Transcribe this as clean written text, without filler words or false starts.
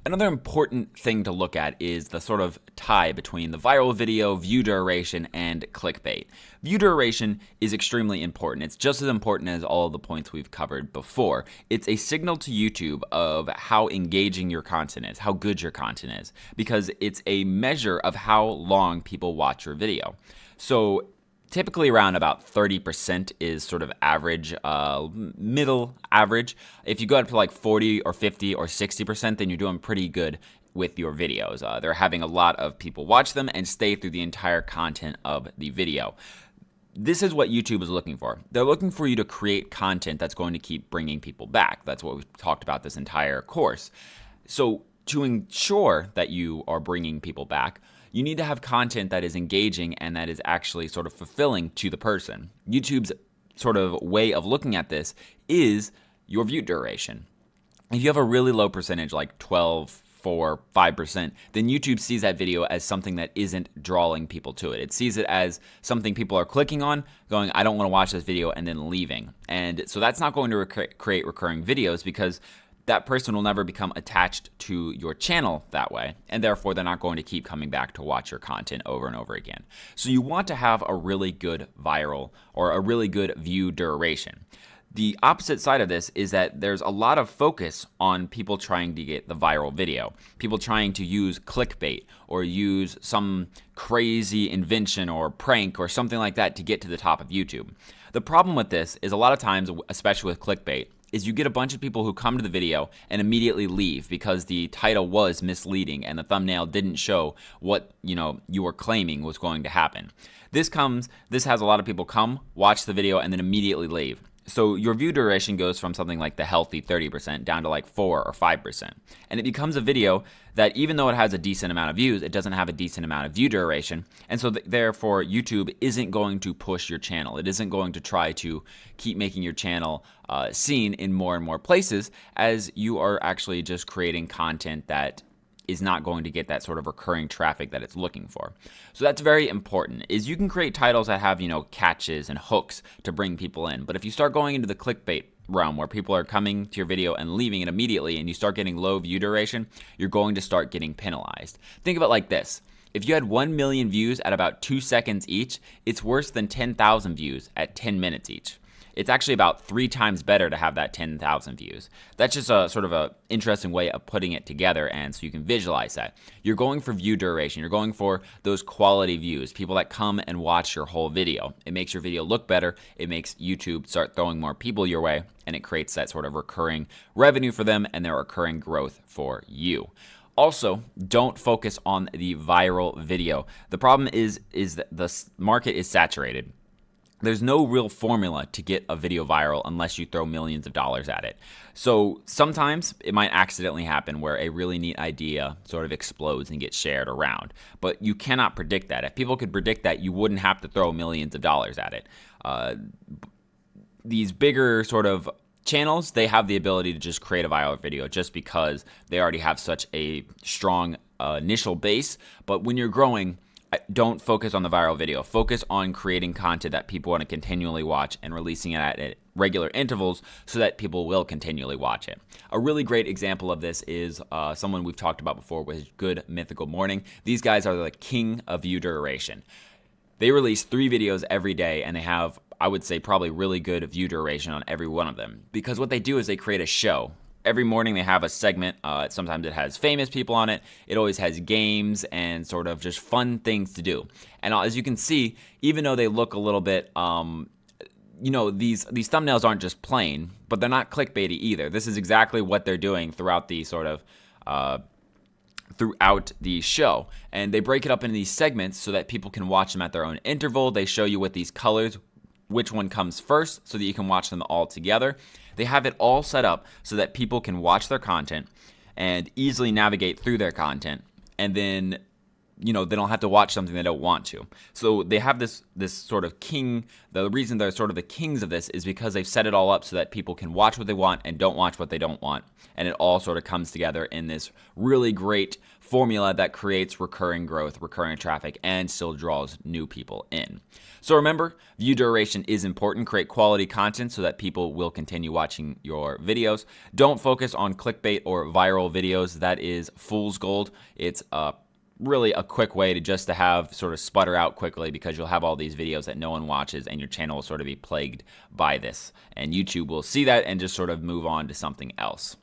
Another important thing to look at is the sort of tie between the viral video, view duration, and clickbait. View duration is extremely important. It's just as important as all of the points we've covered before. It's a signal to YouTube of how engaging your content is, how good your content is, because it's a measure of how long people watch your video. So typically around about 30% is sort of average, middle average. If you go up to like 40 or 50 or 60%, then you're doing pretty good with your videos. They're having a lot of people watch them and stay through the entire content of the video. This is what YouTube is looking for. They're looking for you to create content that's going to keep bringing people back. That's what we've talked about this entire course. So to ensure that you are bringing people back, you need to have content that is engaging and that is actually sort of fulfilling to the person. YouTube's sort of way of looking at this is your view duration. If you have a really low percentage, like 12, 4, 5%, then YouTube sees that video as something that isn't drawing people to it. It sees it as something people are clicking on, going, I don't want to watch this video, and then leaving. And so that's not going to create recurring videos, because that person will never become attached to your channel that way, and therefore they're not going to keep coming back to watch your content over and over again. So you want to have a really good viral or a really good view duration. The opposite side of this is that there's a lot of focus on people trying to get the viral video, people trying to use clickbait or use some crazy invention or prank or something like that to get to the top of YouTube. The problem with this is a lot of times, especially with clickbait, is you get a bunch of people who come to the video and immediately leave because the title was misleading and the thumbnail didn't show what you were claiming was going to happen. This has a lot of people come, watch the video, and then immediately leave. So your view duration goes from something like the healthy 30% down to like 4 or 5%. And it becomes a video that, even though it has a decent amount of views, it doesn't have a decent amount of view duration. And so therefore, YouTube isn't going to push your channel. It isn't going to try to keep making your channel seen in more and more places, as you are actually just creating content that is not going to get that sort of recurring traffic that it's looking for. So that's very important. Is you can create titles that have, catches and hooks to bring people in. But if you start going into the clickbait realm where people are coming to your video and leaving it immediately, and you start getting low view duration, you're going to start getting penalized. Think of it like this. If you had 1 million views at about 2 seconds each, it's worse than 10,000 views at 10 minutes each. It's actually about 3 times better to have that 10,000 views. That's just a sort of a interesting way of putting it together, and so you can visualize that. You're going for view duration. You're going for those quality views, people that come and watch your whole video. It makes your video look better. It makes YouTube start throwing more people your way, and it creates that sort of recurring revenue for them and their recurring growth for you. Also, don't focus on the viral video. The problem is that the market is saturated. There's no real formula to get a video viral unless you throw millions of dollars at it. So sometimes it might accidentally happen where a really neat idea sort of explodes and gets shared around. But you cannot predict that. If people could predict that, you wouldn't have to throw millions of dollars at it. These bigger sort of channels, they have the ability to just create a viral video just because they already have such a strong initial base. But when you're growing, don't focus on the viral video. Focus on creating content that people want to continually watch and releasing it at regular intervals so that people will continually watch it. A really great example of this is someone we've talked about before with Good Mythical Morning. These guys are the king of view duration. They release 3 videos every day, and they have, I would say, probably really good view duration on every one of them. Because what they do is they create a show. Every morning they have a segment. Sometimes it has famous people on it. It always has games and sort of just fun things to do. And as you can see, even though they look a little bit, these thumbnails aren't just plain, but they're not clickbaity either. This is exactly what they're doing throughout the sort of throughout the show. And they break it up into these segments so that people can watch them at their own interval. They show you with these colors which one comes first so that you can watch them all together. They have it all set up so that people can watch their content and easily navigate through their content. And then they don't have to watch something they don't want to. So they have this sort of king. The reason they're sort of the kings of this is because they've set it all up so that people can watch what they want and don't watch what they don't want. And it all sort of comes together in this really great formula that creates recurring growth, recurring traffic, and still draws new people in. So remember, view duration is important. Create quality content so that people will continue watching your videos. Don't focus on clickbait or viral videos. That is fool's gold. It's really a quick way to have sort of sputter out quickly, because you'll have all these videos that no one watches and your channel will sort of be plagued by this. And YouTube will see that and just sort of move on to something else.